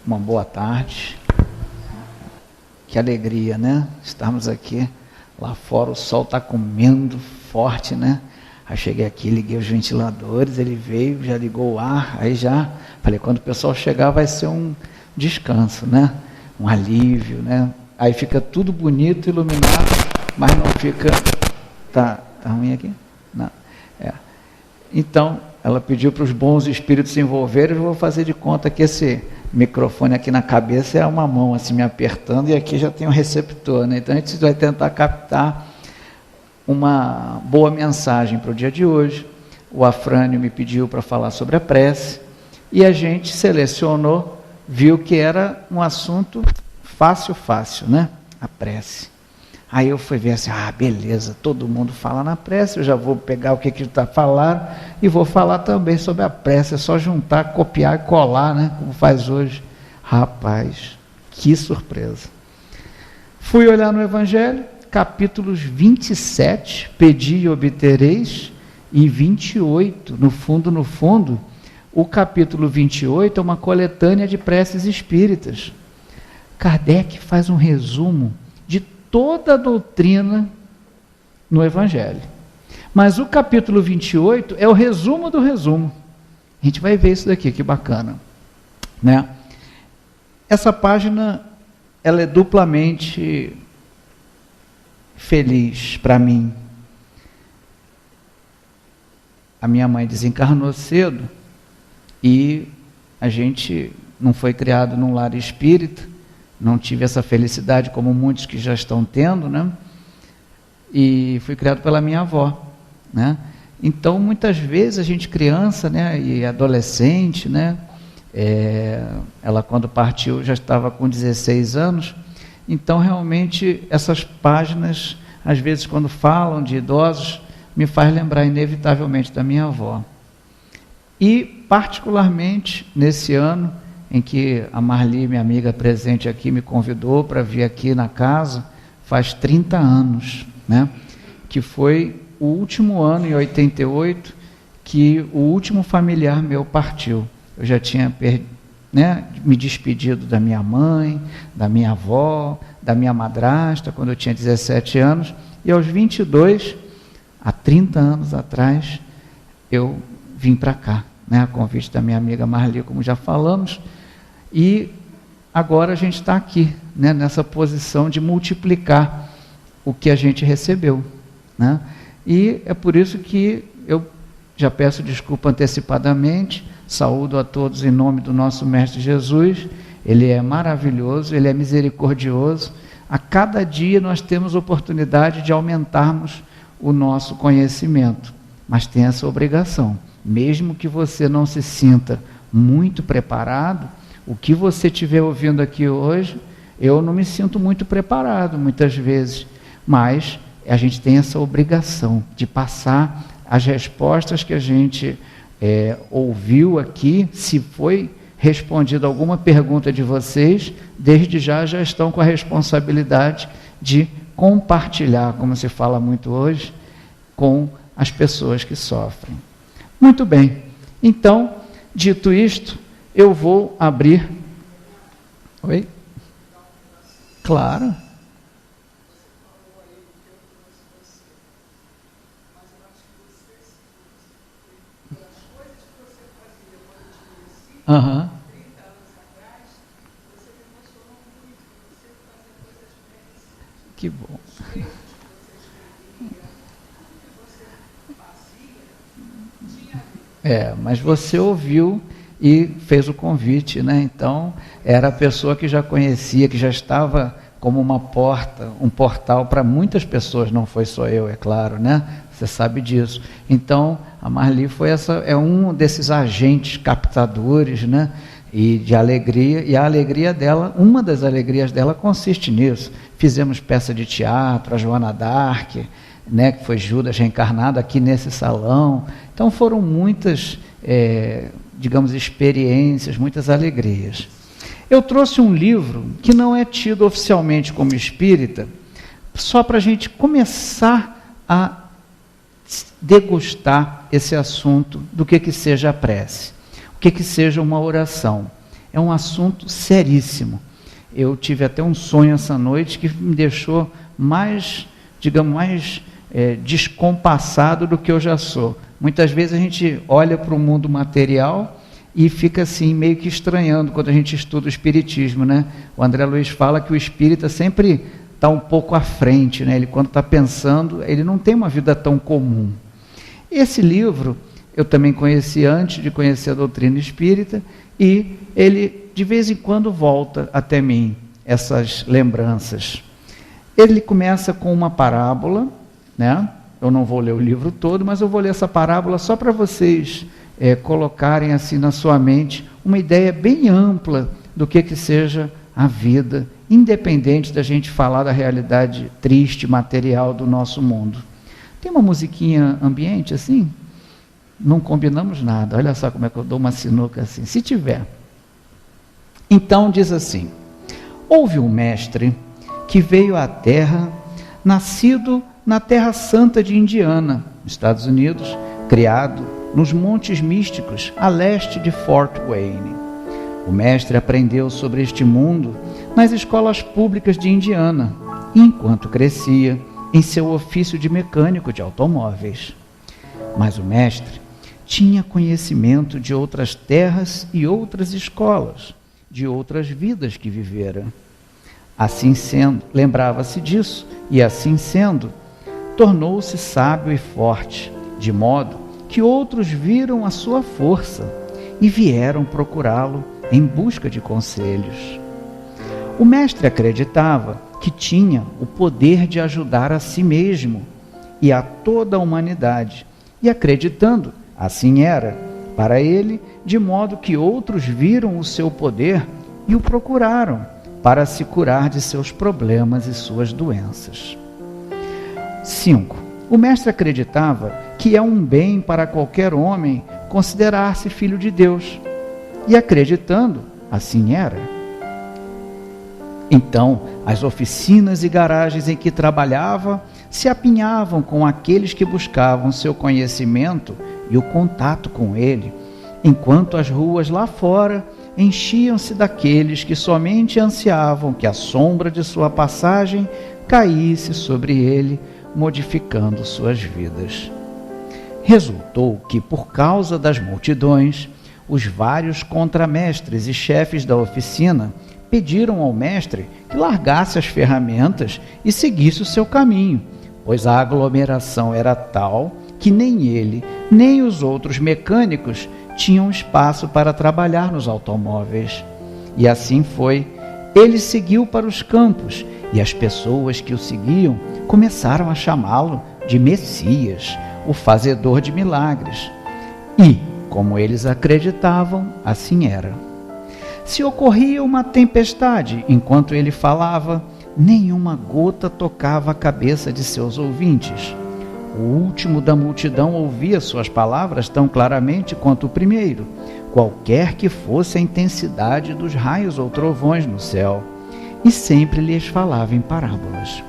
Uma boa tarde. Que alegria, né? Estamos aqui. Lá fora o sol está comendo forte, né? Aí cheguei aqui, liguei os ventiladores, ele veio, já ligou o ar, aí já falei, quando o pessoal chegar vai ser um descanso, né? Um alívio, né? Aí fica tudo bonito, iluminado, mas não fica... Tá ruim aqui? Não. Então, ela pediu para os bons espíritos se envolverem, eu vou fazer de conta que esse microfone aqui na cabeça é uma mão assim me apertando e aqui já tem um receptor, né? Então a gente vai tentar captar uma boa mensagem para o dia de hoje. O Afrânio me pediu para falar sobre a prece e a gente selecionou, viu que era um assunto fácil, né? A prece. Aí eu fui ver assim, beleza, todo mundo fala na prece, eu já vou pegar o que está falando e vou falar também sobre a prece, é só juntar, copiar e colar, né, como faz hoje. Rapaz, que surpresa. Fui olhar no Evangelho, capítulos 27, pedi e obtereis, e 28, no fundo, o capítulo 28 é uma coletânea de preces espíritas. Kardec faz um resumo de toda a doutrina no Evangelho. Mas o capítulo 28 é o resumo do resumo. A gente vai ver isso daqui, que bacana, né? Essa página, ela é duplamente feliz para mim. A minha mãe desencarnou cedo e a gente não foi criado num lar espírita, não tive essa felicidade como muitos que já estão tendo, né? E fui criado pela minha avó, né? Então, muitas vezes a gente criança, né, e adolescente, né, ela quando partiu já estava com 16 anos, então realmente essas páginas, às vezes quando falam de idosos, me faz lembrar inevitavelmente da minha avó. E particularmente nesse ano, em que a Marli, minha amiga presente aqui, me convidou para vir aqui na casa, faz 30 anos, né? Que foi o último ano, em 88, que o último familiar meu partiu. Eu já tinha me despedido da minha mãe, da minha avó, da minha madrasta, quando eu tinha 17 anos, e aos 22, há 30 anos atrás, eu vim para cá, né? A convite da minha amiga Marli, como já falamos. E agora a gente está aqui, né, nessa posição de multiplicar o que a gente recebeu, né? E é por isso que eu já peço desculpa antecipadamente, saúdo a todos em nome do nosso Mestre Jesus. Ele é maravilhoso, ele é misericordioso. A cada dia nós temos oportunidade de aumentarmos o nosso conhecimento, mas tem essa obrigação, mesmo que você não se sinta muito preparado. O que você estiver ouvindo aqui hoje, eu não me sinto muito preparado muitas vezes, mas a gente tem essa obrigação de passar as respostas que a gente ouviu aqui. Se foi respondida alguma pergunta de vocês, desde já estão com a responsabilidade de compartilhar, como se fala muito hoje, com as pessoas que sofrem. Muito bem, então, dito isto, eu vou abrir... Oi? Claro. Aham. Que bom. Mas você ouviu e fez o convite, né? Então, era a pessoa que já conhecia, que já estava como uma porta, um portal para muitas pessoas, não foi só eu, é claro, né? Você sabe disso. Então, a Marli é um desses agentes captadores, né? E de alegria, e a alegria dela, uma das alegrias dela consiste nisso. Fizemos peça de teatro, a Joana d'Arc, né, que foi Judas reencarnado aqui nesse salão. Então foram muitas, digamos, experiências, muitas alegrias. Eu trouxe um livro que não é tido oficialmente como espírita, só para a gente começar a degustar esse assunto do que seja a prece, o que seja uma oração. é um assunto seríssimo. Eu tive até um sonho essa noite que me deixou mais, digamos, mais descompassado do que eu já sou. Muitas vezes a gente olha para o mundo material e fica assim, meio que estranhando quando a gente estuda o Espiritismo, né? O André Luiz fala que o espírita sempre está um pouco à frente, né? Ele, quando está pensando, ele não tem uma vida tão comum. Esse livro eu também conheci antes de conhecer a doutrina espírita, e ele de vez em quando volta até mim, essas lembranças. Ele começa com uma parábola, né? Eu não vou ler o livro todo, mas eu vou ler essa parábola só para vocês colocarem assim na sua mente uma ideia bem ampla do que seja a vida, independente da gente falar da realidade triste, material do nosso mundo. Tem uma musiquinha ambiente assim? Não combinamos nada. Olha só como é que eu dou uma sinuca assim. Se tiver. Então diz assim: houve um mestre que veio à Terra, nascido na Terra Santa de Indiana, Estados Unidos, criado nos Montes Místicos, a leste de Fort Wayne. O mestre aprendeu sobre este mundo nas escolas públicas de Indiana, e enquanto crescia em seu ofício de mecânico de automóveis. Mas o mestre tinha conhecimento de outras terras e outras escolas, de outras vidas que vivera. Assim sendo, lembrava-se disso, e assim sendo, tornou-se sábio e forte, de modo que outros viram a sua força e vieram procurá-lo em busca de conselhos. O mestre acreditava que tinha o poder de ajudar a si mesmo e a toda a humanidade, e acreditando, assim era, para ele, de modo que outros viram o seu poder e o procuraram para se curar de seus problemas e suas doenças. 5. O mestre acreditava que é um bem para qualquer homem considerar-se filho de Deus, e acreditando, assim era. Então, as oficinas e garagens em que trabalhava se apinhavam com aqueles que buscavam seu conhecimento e o contato com ele, enquanto as ruas lá fora enchiam-se daqueles que somente ansiavam que a sombra de sua passagem caísse sobre ele, modificando suas vidas. Resultou que, por causa das multidões, os vários contramestres e chefes da oficina pediram ao mestre que largasse as ferramentas e seguisse o seu caminho, pois a aglomeração era tal que nem ele, nem os outros mecânicos tinham espaço para trabalhar nos automóveis. E assim foi. Ele seguiu para os campos, e as pessoas que o seguiam começaram a chamá-lo de Messias, o fazedor de milagres. E, como eles acreditavam, assim era. Se ocorria uma tempestade enquanto ele falava, nenhuma gota tocava a cabeça de seus ouvintes. O último da multidão ouvia suas palavras tão claramente quanto o primeiro, qualquer que fosse a intensidade dos raios ou trovões no céu, e sempre lhes falava em parábolas.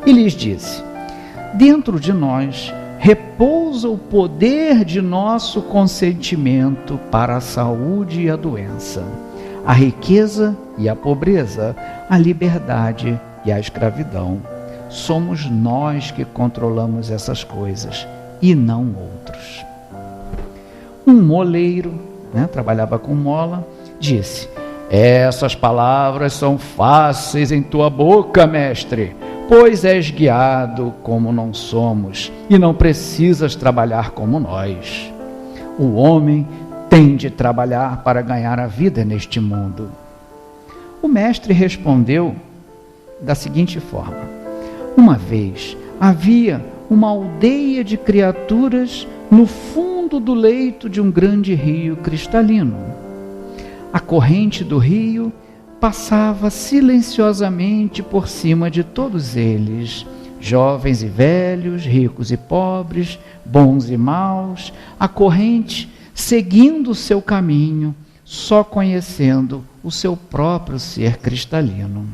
E lhes disse: dentro de nós repousa o poder de nosso consentimento para a saúde e a doença, a riqueza e a pobreza, a liberdade e a escravidão. Somos nós que controlamos essas coisas e não outros. Um moleiro, trabalhava com mola, disse: essas palavras são fáceis em tua boca, mestre, pois és guiado como não somos e não precisas trabalhar como nós. O homem tem de trabalhar para ganhar a vida neste mundo. O mestre respondeu da seguinte forma: uma vez havia uma aldeia de criaturas no fundo do leito de um grande rio cristalino. A corrente do rio passava silenciosamente por cima de todos eles, jovens e velhos, ricos e pobres, bons e maus, a corrente seguindo o seu caminho, só conhecendo o seu próprio ser cristalino.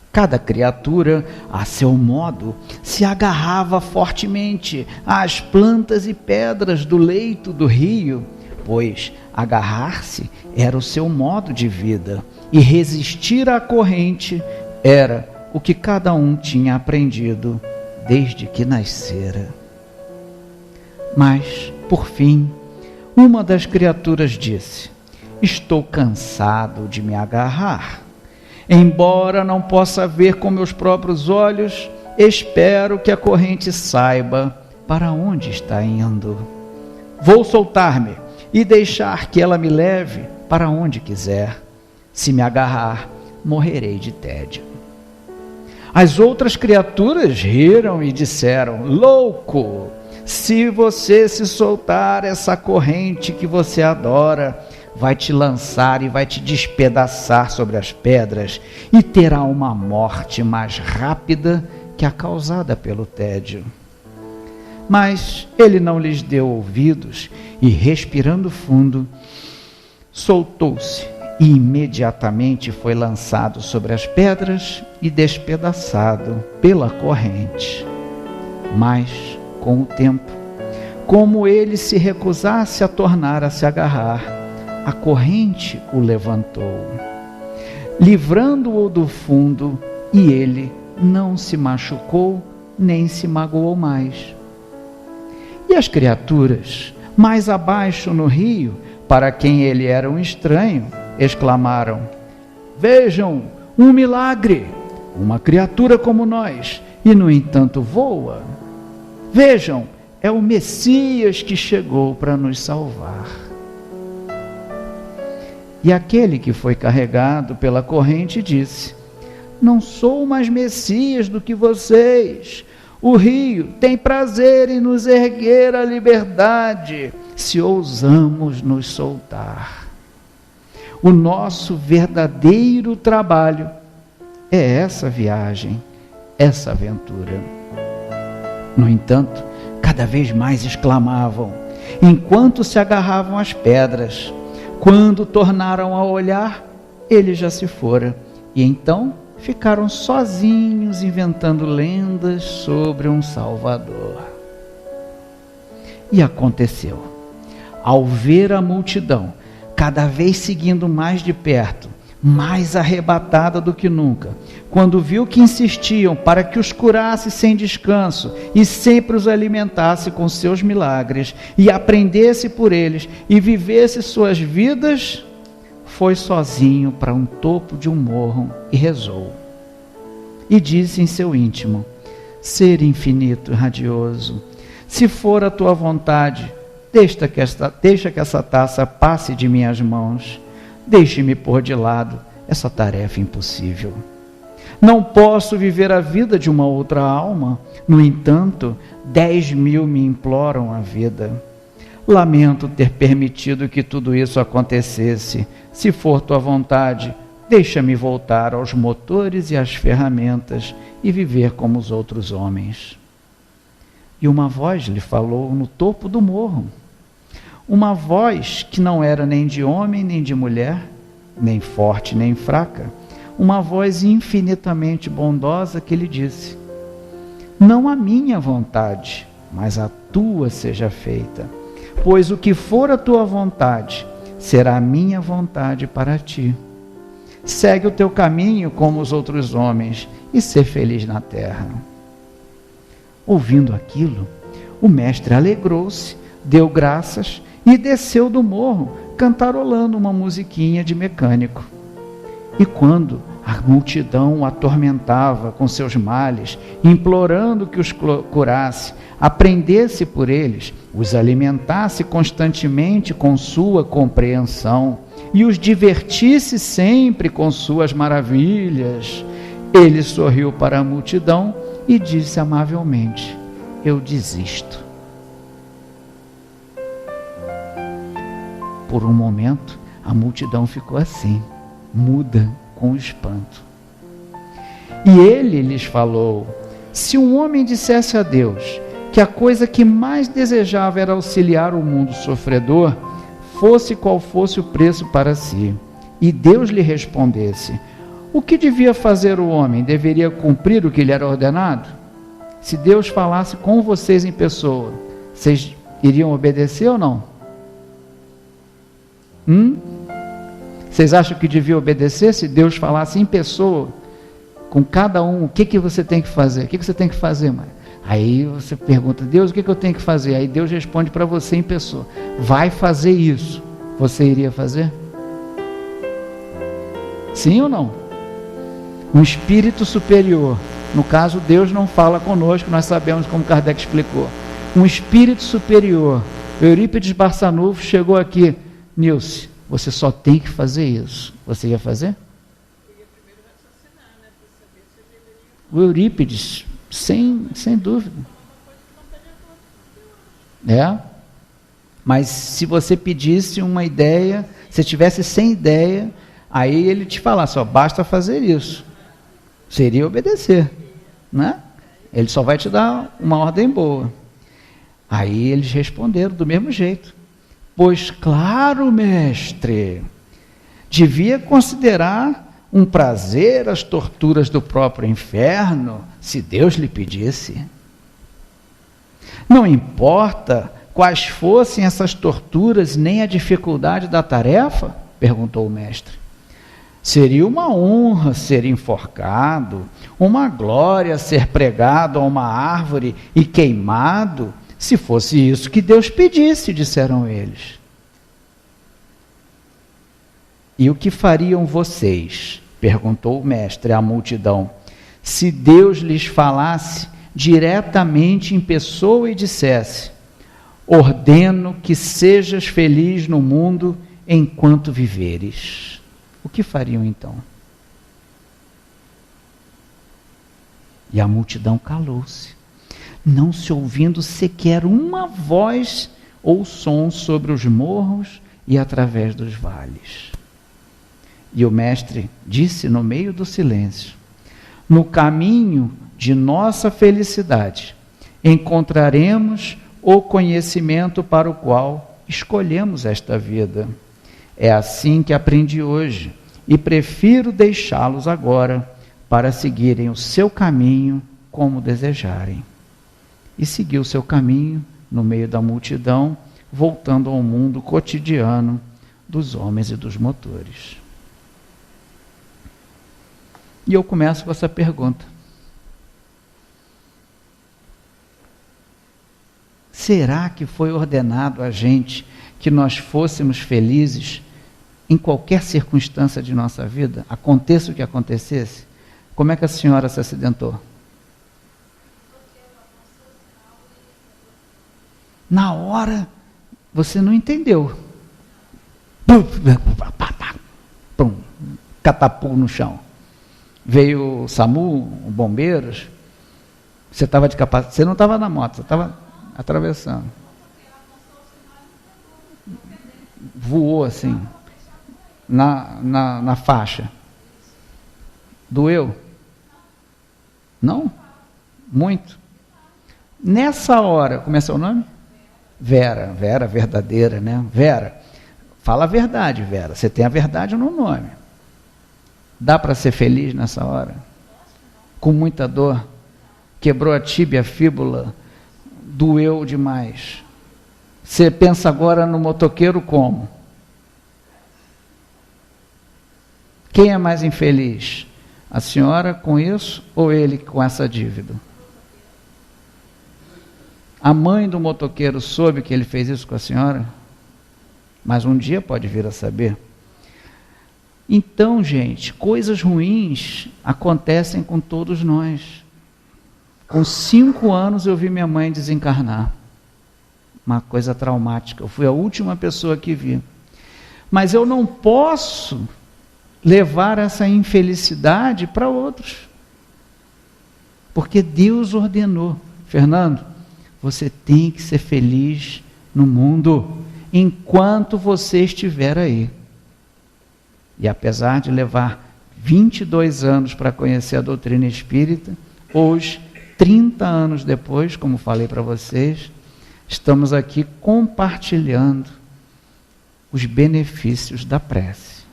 Cada criatura, a seu modo, se agarrava fortemente às plantas e pedras do leito do rio, pois agarrar-se era o seu modo de vida, e resistir à corrente era o que cada um tinha aprendido desde que nascera. Mas, por fim, uma das criaturas disse: estou cansado de me agarrar. Embora não possa ver com meus próprios olhos, espero que a corrente saiba para onde está indo. Vou soltar-me e deixar que ela me leve para onde quiser. Se me agarrar, morrerei de tédio. As outras criaturas riram e disseram: louco! Se você se soltar, essa corrente que você adora vai te lançar e vai te despedaçar sobre as pedras, e terá uma morte mais rápida que a causada pelo tédio. Mas ele não lhes deu ouvidos e, respirando fundo, soltou-se e imediatamente foi lançado sobre as pedras e despedaçado pela corrente. Mas, com o tempo, como ele se recusasse a tornar a se agarrar, a corrente o levantou, livrando-o do fundo, e ele não se machucou nem se magoou mais. E as criaturas, mais abaixo no rio, para quem ele era um estranho, exclamaram: vejam, um milagre! Uma criatura como nós, e no entanto voa. Vejam, é o Messias que chegou para nos salvar. E aquele que foi carregado pela corrente disse: não sou mais Messias do que vocês. O rio tem prazer em nos erguer à liberdade, se ousamos nos soltar. O nosso verdadeiro trabalho é essa viagem, essa aventura. No entanto, cada vez mais exclamavam, enquanto se agarravam às pedras. Quando tornaram a olhar, ele já se fora, e então ficaram sozinhos inventando lendas sobre um Salvador. E aconteceu, ao ver a multidão cada vez seguindo mais de perto, mais arrebatada do que nunca, quando viu que insistiam para que os curasse sem descanso e sempre os alimentasse com seus milagres e aprendesse por eles e vivesse suas vidas, foi sozinho para um topo de um morro e rezou. E disse em seu íntimo: Ser infinito e radioso, se for a tua vontade, deixa que essa taça passe de minhas mãos. Deixe-me pôr de lado essa tarefa impossível. Não posso viver a vida de uma outra alma, no entanto, 10.000 me imploram a vida. Lamento ter permitido que tudo isso acontecesse. Se for tua vontade, deixa-me voltar aos motores e às ferramentas e viver como os outros homens. E uma voz lhe falou no topo do morro. Uma voz que não era nem de homem nem de mulher, nem forte nem fraca. Uma voz infinitamente bondosa que lhe disse: Não a minha vontade, mas a tua seja feita. Pois o que for a tua vontade, será a minha vontade para ti. Segue o teu caminho como os outros homens e ser feliz na terra. Ouvindo aquilo, o mestre alegrou-se, deu graças e desceu do morro, cantarolando uma musiquinha de mecânico. E quando a multidão o atormentava com seus males, implorando que os curasse, aprendesse por eles, os alimentasse constantemente com sua compreensão e os divertisse sempre com suas maravilhas, ele sorriu para a multidão e disse amavelmente: Eu desisto. Por um momento, a multidão ficou assim, muda com espanto. E ele lhes falou: Se um homem dissesse a Deus que a coisa que mais desejava era auxiliar o mundo sofredor, fosse qual fosse o preço para si, e Deus lhe respondesse: O que devia fazer o homem? Deveria cumprir o que lhe era ordenado? Se Deus falasse com vocês em pessoa, vocês iriam obedecer ou não? Vocês acham que devia obedecer se Deus falasse em pessoa, com cada um, o que você tem que fazer? O que você tem que fazer, mãe? Aí você pergunta, Deus, o que eu tenho que fazer? Aí Deus responde para você em pessoa, vai fazer isso. Você iria fazer? Sim ou não? Um espírito superior, no caso Deus não fala conosco, nós sabemos como Kardec explicou. Um espírito superior, Eurípides Barçanufo chegou aqui, Nilce, você só tem que fazer isso. Você ia fazer? O Eurípides, sem dúvida. Mas se você pedisse uma ideia, se tivesse sem ideia, aí ele te falasse, só basta fazer isso. Seria obedecer, né? Ele só vai te dar uma ordem boa. Aí eles responderam do mesmo jeito. Pois claro, mestre, devia considerar um prazer as torturas do próprio inferno, se Deus lhe pedisse. Não importa quais fossem essas torturas, nem a dificuldade da tarefa? Perguntou o mestre. Seria uma honra ser enforcado, uma glória ser pregado a uma árvore e queimado, se fosse isso que Deus pedisse, disseram eles. E o que fariam vocês? Perguntou o mestre à multidão, se Deus lhes falasse diretamente em pessoa e dissesse, ordeno que sejas feliz no mundo enquanto viveres. O que fariam então? E a multidão calou-se, não se ouvindo sequer uma voz ou som sobre os morros e através dos vales. E o mestre disse no meio do silêncio, no caminho de nossa felicidade, encontraremos o conhecimento para o qual escolhemos esta vida. É assim que aprendi hoje e prefiro deixá-los agora para seguirem o seu caminho como desejarem. E seguiu o seu caminho no meio da multidão, voltando ao mundo cotidiano dos homens e dos motores. E eu começo com essa pergunta. Será que foi ordenado a gente que nós fôssemos felizes em qualquer circunstância de nossa vida? Aconteça o que acontecesse? Como é que a senhora se acidentou? Na hora, você não entendeu. Pum, catapulto no chão. Veio o SAMU, os bombeiros. Você estava de capacete, você não estava na moto, você estava atravessando. Voou assim, na faixa. Doeu? Não? Muito? Nessa hora, como é seu nome? Vera, verdadeira, né? Vera, fala a verdade, Vera. Você tem a verdade no nome. Dá para ser feliz nessa hora? Com muita dor? Quebrou a tíbia, a fíbula, doeu demais. Você pensa agora no motoqueiro como? Quem é mais infeliz? A senhora com isso ou ele com essa dívida? A mãe do motoqueiro soube que ele fez isso com a senhora? Mas um dia pode vir a saber. Então, gente, coisas ruins acontecem com todos nós. Com 5 anos eu vi minha mãe desencarnar. Uma coisa traumática. Eu fui a última pessoa que vi. Mas eu não posso levar essa infelicidade para outros. Porque Deus ordenou. Fernando, você tem que ser feliz no mundo enquanto você estiver aí. E apesar de levar 22 anos para conhecer a doutrina espírita, hoje, 30 anos depois, como falei para vocês, estamos aqui compartilhando os benefícios da prece.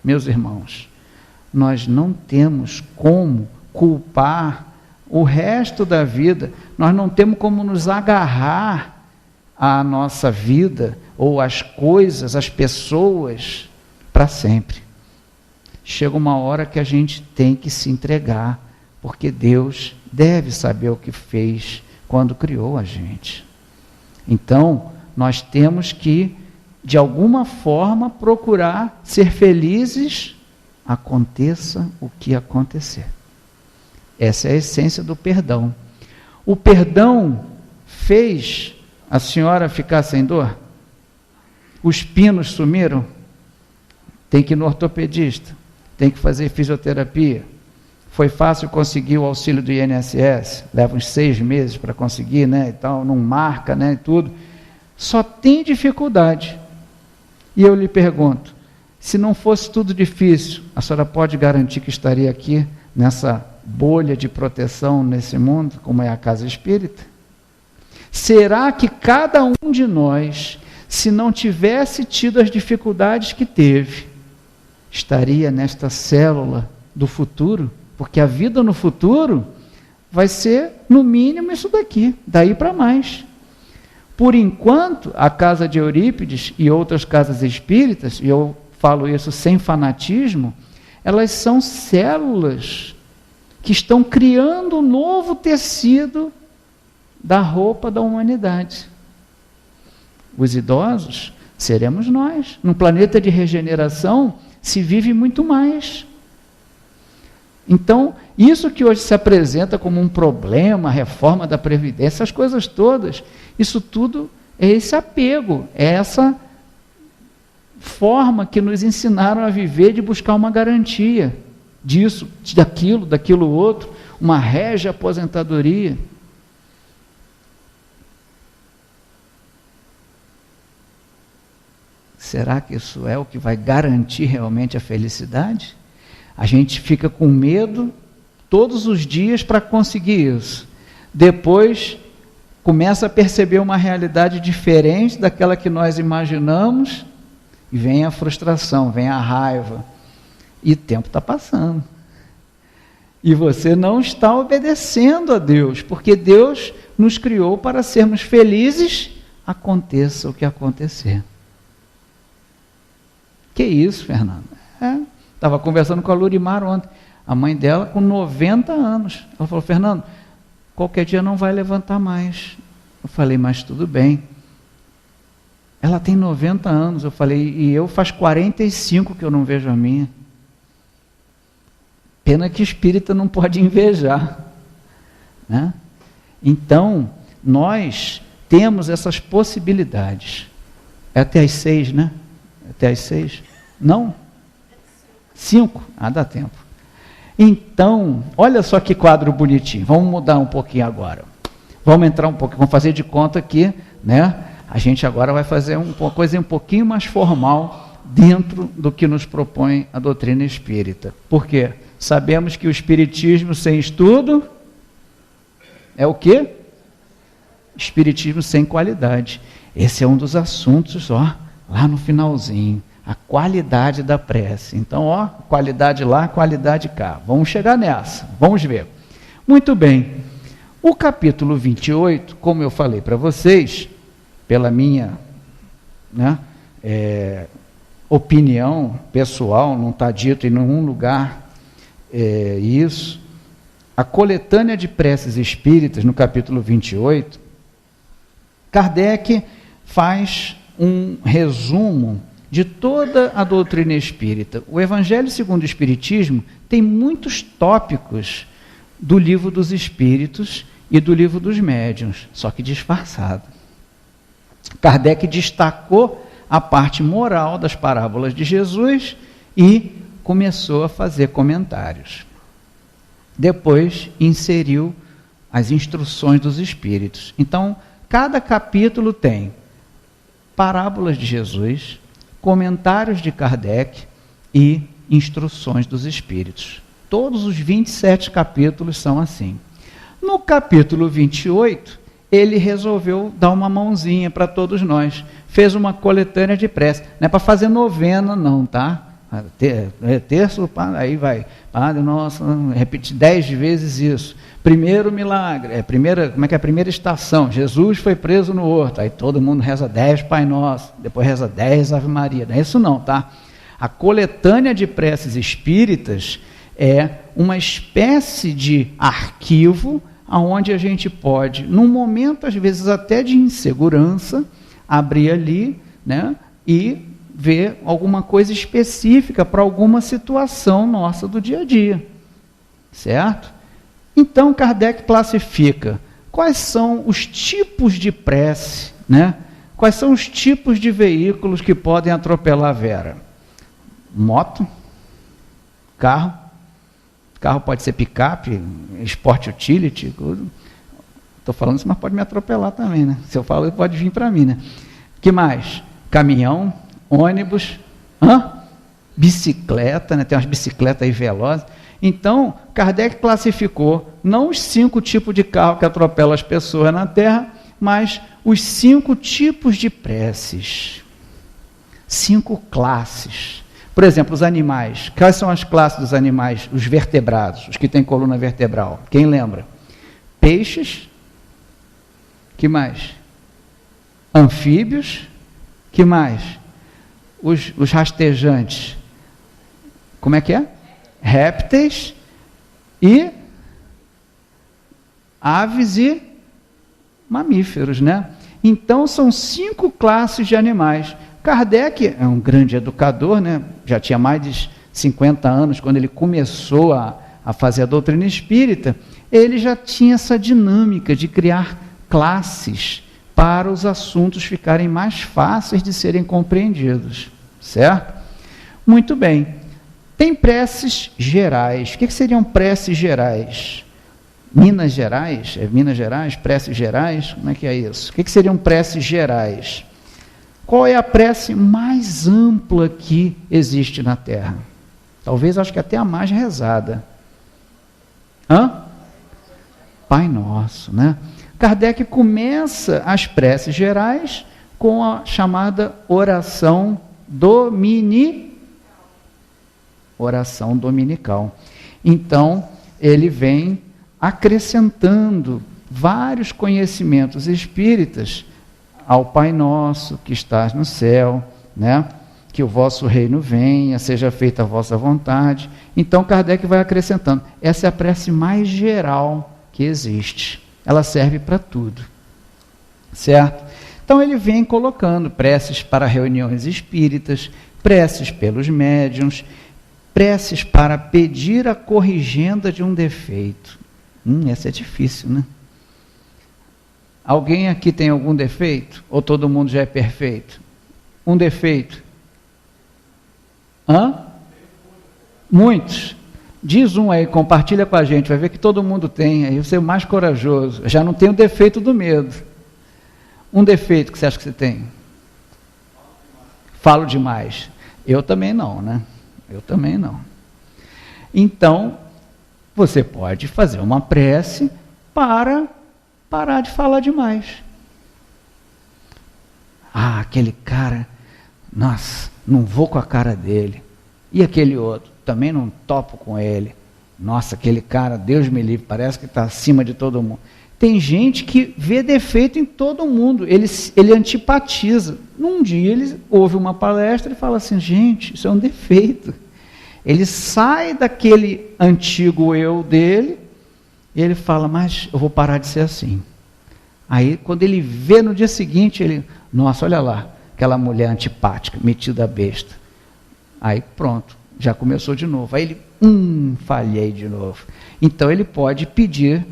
Meus irmãos, nós não temos como culpar o resto da vida, nós não temos como nos agarrar à nossa vida ou as coisas, as pessoas, para sempre. Chega uma hora que a gente tem que se entregar, porque Deus deve saber o que fez quando criou a gente. Então, nós temos que, de alguma forma, procurar ser felizes, aconteça o que acontecer. Essa é a essência do perdão. O perdão fez a senhora ficar sem dor? Os pinos sumiram? Tem que ir no ortopedista, tem que fazer fisioterapia. Foi fácil conseguir o auxílio do INSS, leva uns 6 meses para conseguir, né, e tal, não marca, né, e tudo. Só tem dificuldade. E eu lhe pergunto, se não fosse tudo difícil, a senhora pode garantir que estaria aqui, nessa bolha de proteção nesse mundo, como é a casa espírita? Será que cada um de nós, se não tivesse tido as dificuldades que teve, estaria nesta célula do futuro? Porque a vida no futuro vai ser, no mínimo, isso daqui, daí para mais. Por enquanto, a casa de Eurípides e outras casas espíritas, e eu falo isso sem fanatismo, elas são células que estão criando um novo tecido da roupa da humanidade. Os idosos seremos nós. Num planeta de regeneração se vive muito mais. Então, isso que hoje se apresenta como um problema, a reforma da Previdência, essas coisas todas, isso tudo é esse apego, é essa forma que nos ensinaram a viver, de buscar uma garantia disso, daquilo outro, uma régia aposentadoria. Será que isso é o que vai garantir realmente a felicidade? A gente fica com medo todos os dias para conseguir isso. Depois começa a perceber uma realidade diferente daquela que nós imaginamos, e vem a frustração, vem a raiva. E o tempo está passando. E você não está obedecendo a Deus, porque Deus nos criou para sermos felizes, aconteça o que acontecer. Que isso, Fernando? Estava conversando com a Lurimar ontem, a mãe dela com 90 anos. Ela falou, Fernando, qualquer dia não vai levantar mais. Eu falei, mas tudo bem. Ela tem 90 anos, eu falei, e eu faz 45 que eu não vejo a minha. Pena que espírita não pode invejar, né? Então, nós temos essas possibilidades. É até às 6, né? Até às 6? Não? 5? Ah, dá tempo. Então, olha só que quadro bonitinho. Vamos mudar um pouquinho agora. Vamos entrar um pouquinho, vamos fazer de conta que, né? A gente agora vai fazer uma coisa um pouquinho mais formal dentro do que nos propõe a doutrina espírita. Por quê? Sabemos que o espiritismo sem estudo é o quê? Espiritismo sem qualidade. Esse é um dos assuntos, ó, lá no finalzinho. A qualidade da prece. Então, ó, qualidade lá, qualidade cá. Vamos chegar nessa, vamos ver. Muito bem. O capítulo 28, como eu falei para vocês, pela minha, né, opinião pessoal, não está dito em nenhum lugar isso, a coletânea de preces espíritas, no capítulo 28, Kardec faz um resumo de toda a doutrina espírita. O Evangelho segundo o Espiritismo tem muitos tópicos do Livro dos Espíritos e do Livro dos Médiuns, só que disfarçado. Kardec destacou a parte moral das parábolas de Jesus e começou a fazer comentários. Depois inseriu as instruções dos Espíritos. Então, cada capítulo tem parábolas de Jesus, comentários de Kardec e instruções dos Espíritos. Todos os 27 capítulos são assim. No capítulo 28, ele resolveu dar uma mãozinha para todos nós. Fez uma coletânea de prece. Não é para fazer novena não, tá? terço, aí vai, Padre Nosso, repete 10 vezes isso. Primeiro milagre, como é que é a primeira estação? Jesus foi preso no horto, aí todo mundo reza 10 Pai Nosso, depois reza 10 Ave Maria. Não é isso não, tá? A coletânea de preces espíritas é uma espécie de arquivo onde a gente pode, num momento às vezes até de insegurança, abrir ali, né, e ver alguma coisa específica para alguma situação nossa do dia a dia, certo? Então Kardec classifica quais são os tipos de prece, né? Quais são os tipos de veículos que podem atropelar a Vera. Moto, carro pode ser picape, sport utility, estou falando isso, mas pode me atropelar também, né? Se eu falo, ele pode vir para mim, né? Que mais? Caminhão, ônibus, bicicleta, né? Tem umas bicicletas aí velozes. Então, Kardec classificou não os 5 tipos de carro que atropelam as pessoas na Terra, mas os 5 tipos de preces. 5 classes. Por exemplo, os animais. Quais são as classes dos animais? Os vertebrados, os que têm coluna vertebral. Quem lembra? Peixes. Que mais? Anfíbios. Que mais? Os rastejantes. Como é que é? Répteis e aves e mamíferos, né? Então, são 5 classes de animais. Kardec é um grande educador, né? Já tinha mais de 50 anos, quando ele começou a fazer a doutrina espírita, ele já tinha essa dinâmica de criar classes para os assuntos ficarem mais fáceis de serem compreendidos, certo? Muito bem. Tem preces gerais. O que seriam preces gerais? Minas Gerais? É Minas Gerais? Preces gerais? Como é que é isso? O que seriam preces gerais? Qual é a prece mais ampla que existe na Terra? Talvez, acho que até a mais rezada. Pai Nosso, né? Kardec começa as preces gerais com a chamada oração dominical. Então, ele vem acrescentando vários conhecimentos espíritas ao Pai Nosso, que estás no céu, né? Que o vosso reino venha, seja feita a vossa vontade. Então, Kardec vai acrescentando. Essa é a prece mais geral que existe. Ela serve para tudo, certo? Então, ele vem colocando preces para reuniões espíritas, preces pelos médiuns, preces para pedir a corrigenda de um defeito. Essa é difícil, né? Alguém aqui tem algum defeito? Ou todo mundo já é perfeito? Um defeito? Muitos. Diz um aí, compartilha com a gente, vai ver que todo mundo tem, aí você é o mais corajoso. Já não tem o defeito do medo. Um defeito que você acha que você tem? Falo demais. Eu também não, né? Eu também não. Então, você pode fazer uma prece para parar de falar demais. Aquele cara, nossa, não vou com a cara dele. E aquele outro, também não topo com ele. Nossa, aquele cara, Deus me livre, parece que está acima de todo mundo. Tem gente que vê defeito em todo mundo, ele antipatiza. Num dia ele ouve uma palestra e fala assim, gente, isso é um defeito. Ele sai daquele antigo eu dele, e ele fala, mas eu vou parar de ser assim. Aí, quando ele vê no dia seguinte, ele, nossa, olha lá, aquela mulher antipática, metida besta. Aí, pronto, já começou de novo. Aí ele, falhei de novo. Então, ele pode pedir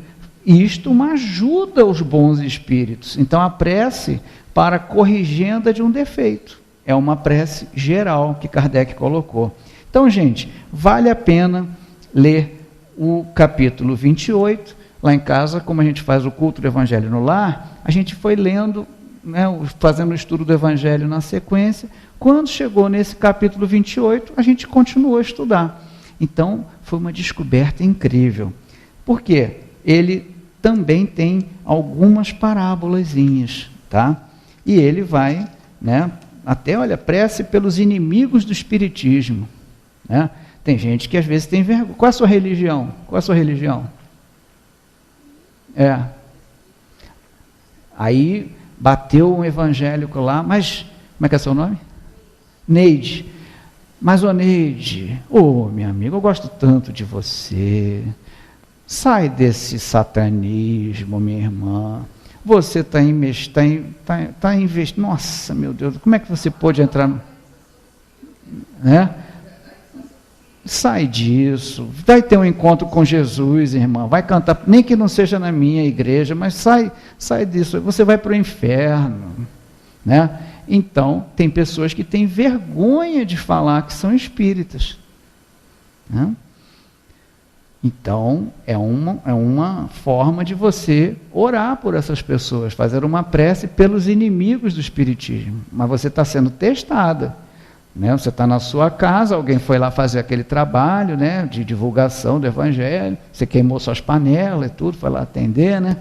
isto, uma ajuda aos bons espíritos. Então, a prece para a corrigenda de um defeito. É uma prece geral que Kardec colocou. Então, gente, vale a pena ler o capítulo 28, lá em casa, como a gente faz o culto do Evangelho no lar, a gente foi lendo, né, fazendo o estudo do Evangelho na sequência. Quando chegou nesse capítulo 28, a gente continuou a estudar. Então, foi uma descoberta incrível. Por quê? Ele também tem algumas parábolazinhas, tá? E ele vai, né, até, olha, prece pelos inimigos do Espiritismo. né? Tem gente que às vezes tem vergonha. Qual é a sua religião? Qual é a sua religião? Aí bateu um evangélico lá, mas como é que é seu nome? Neide. Mas, ô Neide, minha amiga, eu gosto tanto de você. Sai desse satanismo, minha irmã. Você está investindo. Nossa, meu Deus, como é que você pode entrar no... né? Sai disso. Vai ter um encontro com Jesus, irmã. Vai cantar, nem que não seja na minha igreja, mas sai disso. Você vai para o inferno, né? Então, tem pessoas que têm vergonha de falar que são espíritas, né? Então, é uma forma de você orar por essas pessoas, fazer uma prece pelos inimigos do espiritismo. Mas você está sendo testada, né? Você está na sua casa, alguém foi lá fazer aquele trabalho, né, de divulgação do evangelho, você queimou suas panelas e tudo, foi lá atender, né?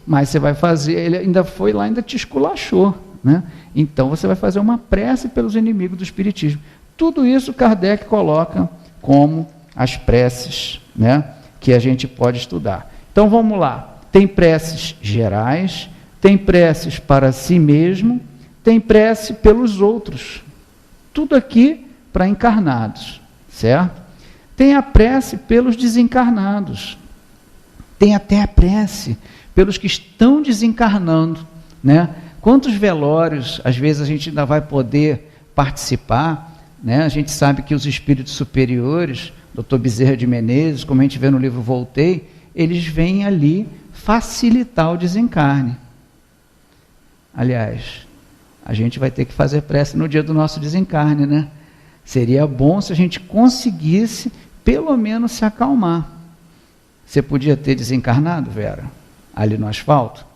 Mas você vai fazer, ele ainda foi lá, ainda te esculachou, né? Então você vai fazer uma prece pelos inimigos do espiritismo. Tudo isso Kardec coloca como as preces, né, que a gente pode estudar. Então vamos lá, tem preces gerais, tem preces para si mesmo, tem prece pelos outros, tudo aqui para encarnados, certo? Tem a prece pelos desencarnados, tem até a prece pelos que estão desencarnando, né? Quantos velórios, às vezes, a gente ainda vai poder participar, né? A gente sabe que os espíritos superiores, Dr. Bezerra de Menezes, como a gente vê no livro Voltei, eles vêm ali facilitar o desencarne. Aliás, a gente vai ter que fazer prece no dia do nosso desencarne, né? Seria bom se a gente conseguisse, pelo menos, se acalmar. Você podia ter desencarnado, Vera, ali no asfalto?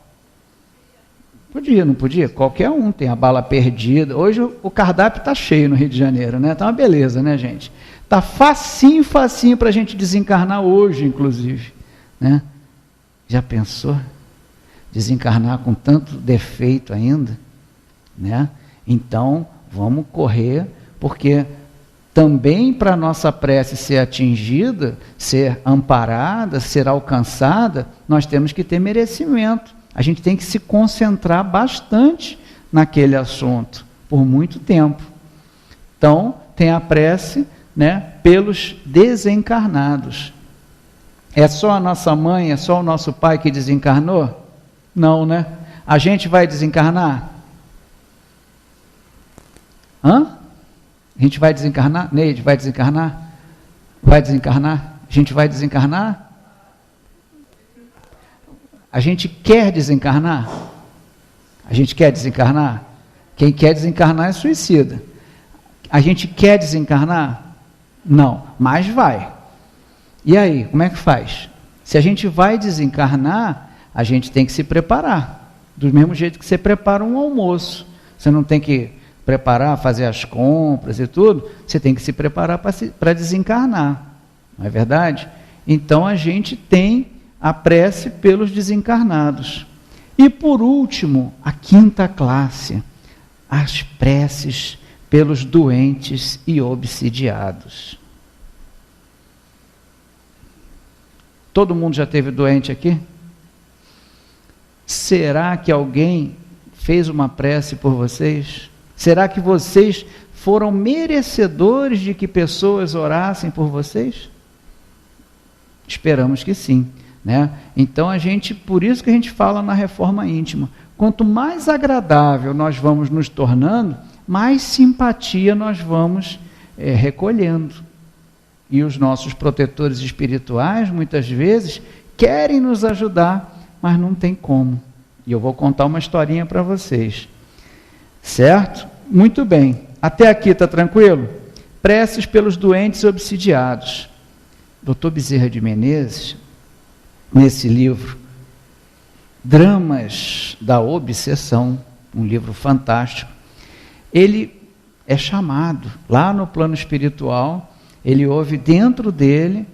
Podia, não podia? Qualquer um tem a bala perdida. Hoje o cardápio está cheio no Rio de Janeiro, né? Tá uma beleza, né, gente? Tá facinho para a gente desencarnar hoje, inclusive, né? Já pensou? Desencarnar com tanto defeito ainda, né? Então, vamos correr, porque também para a nossa prece ser atingida, ser amparada, ser alcançada, nós temos que ter merecimento. A gente tem que se concentrar bastante naquele assunto, por muito tempo. Então, tem a prece, né, pelos desencarnados. É só a nossa mãe, é só o nosso pai que desencarnou? Não, né? A gente vai desencarnar? A gente vai desencarnar? Neide, vai desencarnar? Vai desencarnar? A gente vai desencarnar? A gente quer desencarnar? A gente quer desencarnar? Quem quer desencarnar é suicida. A gente quer desencarnar? Não, mas vai. E aí, como é que faz? Se a gente vai desencarnar, a gente tem que se preparar. Do mesmo jeito que você prepara um almoço. Você não tem que preparar, fazer as compras e tudo. Você tem que se preparar para desencarnar. Não é verdade? Então, a gente tem a prece pelos desencarnados. E por último, a quinta classe, as preces pelos doentes e obsidiados. Todo mundo já teve doente aqui? Será que alguém fez uma prece por vocês? Será que vocês foram merecedores de que pessoas orassem por vocês? Esperamos que sim. Né? Então por isso que a gente fala na reforma íntima, quanto mais agradável nós vamos nos tornando, mais simpatia nós vamos recolhendo, e os nossos protetores espirituais muitas vezes querem nos ajudar, mas não tem como, e eu vou contar uma historinha para vocês, certo? Muito bem, até aqui está tranquilo? Preces pelos doentes e obsidiados. Dr. Bezerra de Menezes, nesse livro, Dramas da Obsessão, um livro fantástico, ele é chamado, lá no plano espiritual, ele ouve dentro dele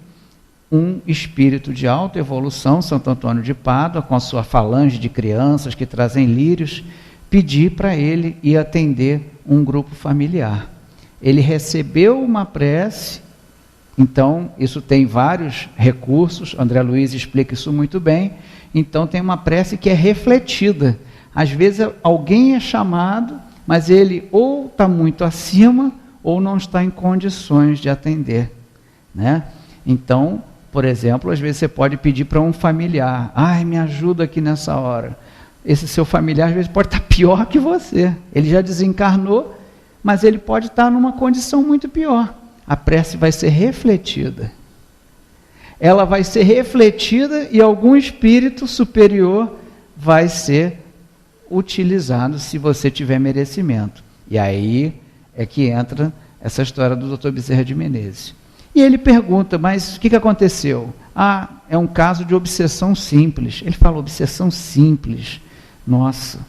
um espírito de alta evolução, Santo Antônio de Pádua, com a sua falange de crianças que trazem lírios, pedir para ele ir atender um grupo familiar. ele recebeu uma prece. Então, isso tem vários recursos, André Luiz explica isso muito bem. Então, tem uma prece que é refletida. Às vezes, alguém é chamado, mas ele ou está muito acima, ou não está em condições de atender, né? Então, por exemplo, às vezes você pode pedir para um familiar, me ajuda aqui nessa hora. Esse seu familiar, às vezes, pode estar pior que você. Ele já desencarnou, mas ele pode estar numa condição muito pior. A prece vai ser refletida. Ela vai ser refletida e algum espírito superior vai ser utilizado se você tiver merecimento. E aí é que entra essa história do Dr. Bezerra de Menezes. E ele pergunta, mas o que aconteceu? É um caso de obsessão simples. Ele fala, obsessão simples. Nossa.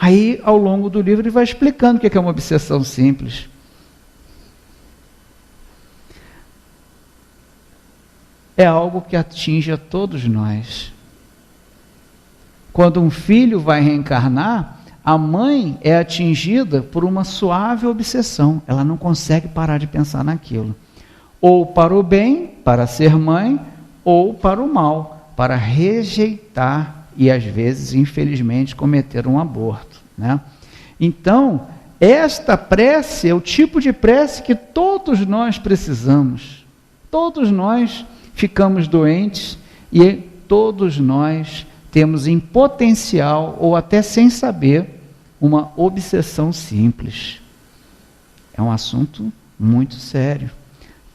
Aí, ao longo do livro, ele vai explicando o que é uma obsessão simples. É algo que atinge a todos nós. Quando um filho vai reencarnar, a mãe é atingida por uma suave obsessão. Ela não consegue parar de pensar naquilo. Ou para o bem, para ser mãe, ou para o mal, para rejeitar e, às vezes, infelizmente, cometer um aborto, né? Então, esta prece é o tipo de prece que todos nós precisamos. Todos nós ficamos doentes e todos nós temos em potencial, ou até sem saber, uma obsessão simples. É um assunto muito sério.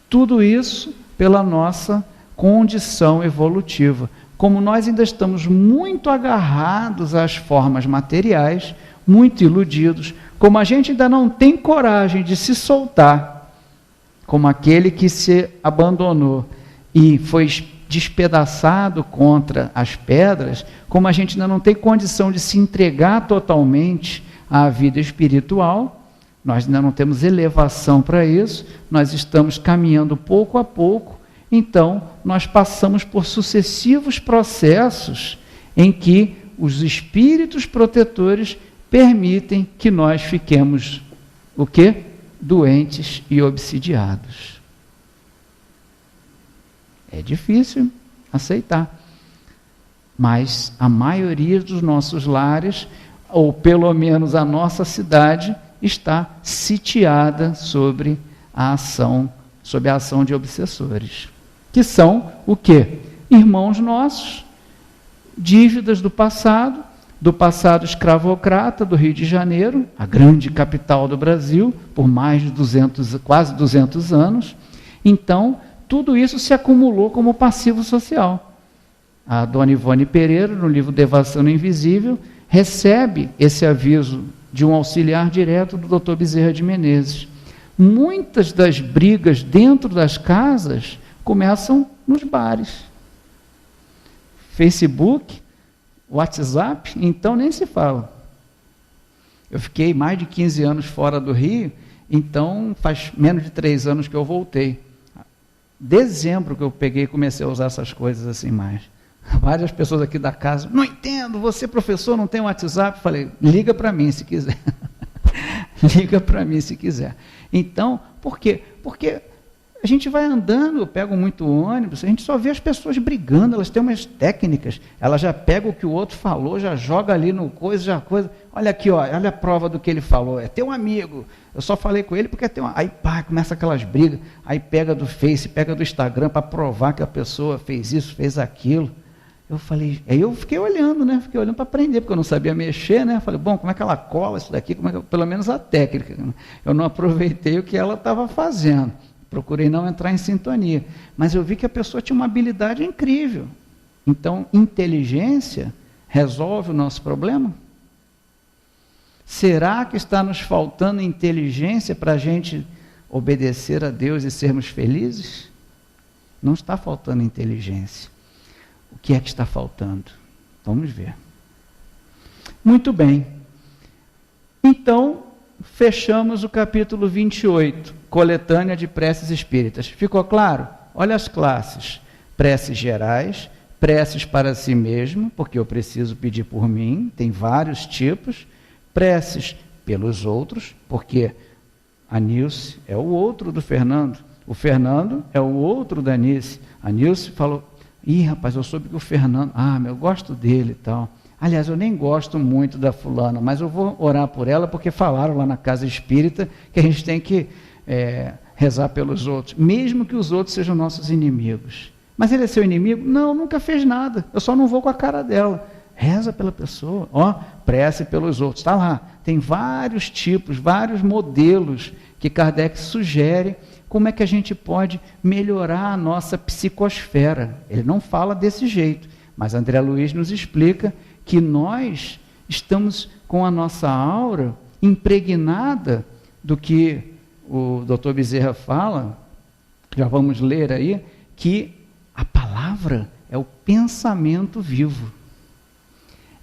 Tudo isso pela nossa condição evolutiva. Como nós ainda estamos muito agarrados às formas materiais, muito iludidos, como a gente ainda não tem coragem de se soltar, como aquele que se abandonou e foi despedaçado contra as pedras, como a gente ainda não tem condição de se entregar totalmente à vida espiritual, nós ainda não temos elevação para isso, nós estamos caminhando pouco a pouco, então nós passamos por sucessivos processos em que os espíritos protetores permitem que nós fiquemos, o quê? Doentes e obsidiados. É difícil aceitar, mas a maioria dos nossos lares, ou pelo menos a nossa cidade, está sitiada sob a ação de obsessores, que são o quê? Irmãos nossos, dívidas do passado escravocrata do Rio de Janeiro, a grande capital do Brasil, por mais de quase 200 anos. Então, tudo isso se acumulou como passivo social. A dona Ivone Pereira, no livro Devassando o Invisível, recebe esse aviso de um auxiliar direto do Dr. Bezerra de Menezes. Muitas das brigas dentro das casas começam nos bares. Facebook, WhatsApp, então nem se fala. Eu fiquei mais de 15 anos fora do Rio, então faz menos de 3 anos que eu voltei. Dezembro que eu peguei e comecei a usar essas coisas assim mais. Várias pessoas aqui da casa, não entendo, você professor não tem WhatsApp? Falei, liga para mim se quiser. Liga para mim se quiser. Então, por quê? Porque a gente vai andando, eu pego muito ônibus, a gente só vê as pessoas brigando, elas têm umas técnicas, ela já pega o que o outro falou, já joga ali no coisa, olha aqui, ó, olha a prova do que ele falou, é teu amigo, eu só falei com ele porque é teu, aí pá, começa aquelas brigas, aí pega do Face, pega do Instagram para provar que a pessoa fez isso, fez aquilo. Eu falei, aí eu fiquei olhando, né? Fiquei olhando para aprender, porque eu não sabia mexer, né? Falei, bom, como é que ela cola isso daqui? Como é que, pelo menos a técnica. Eu não aproveitei o que ela estava fazendo. Procurei não entrar em sintonia. Mas eu vi que a pessoa tinha uma habilidade incrível. Então, inteligência resolve o nosso problema? Será que está nos faltando inteligência para a gente obedecer a Deus e sermos felizes? Não está faltando inteligência. O que é que está faltando? Vamos ver. Muito bem. Então, fechamos o capítulo 28, coletânea de preces espíritas. Ficou claro? Olha as classes. Preces gerais, preces para si mesmo, porque eu preciso pedir por mim, tem vários tipos. Preces pelos outros, porque A Nilce é o outro do Fernando. O Fernando é o outro da Nilce. A Nilce falou, rapaz, eu soube que o Fernando, eu gosto dele e tal. Aliás, eu nem gosto muito da fulana, mas eu vou orar por ela, porque falaram lá na casa espírita que a gente tem que rezar pelos outros, mesmo que os outros sejam nossos inimigos. Mas ele é seu inimigo? Não, nunca fez nada, eu só não vou com a cara dela. Reza pela pessoa, prece pelos outros, está lá. Tem vários tipos, vários modelos que Kardec sugere como é que a gente pode melhorar a nossa psicosfera. Ele não fala desse jeito, mas André Luiz nos explica que nós estamos com a nossa aura impregnada do que o Dr. Bezerra fala, já vamos ler aí, que a palavra é o pensamento vivo.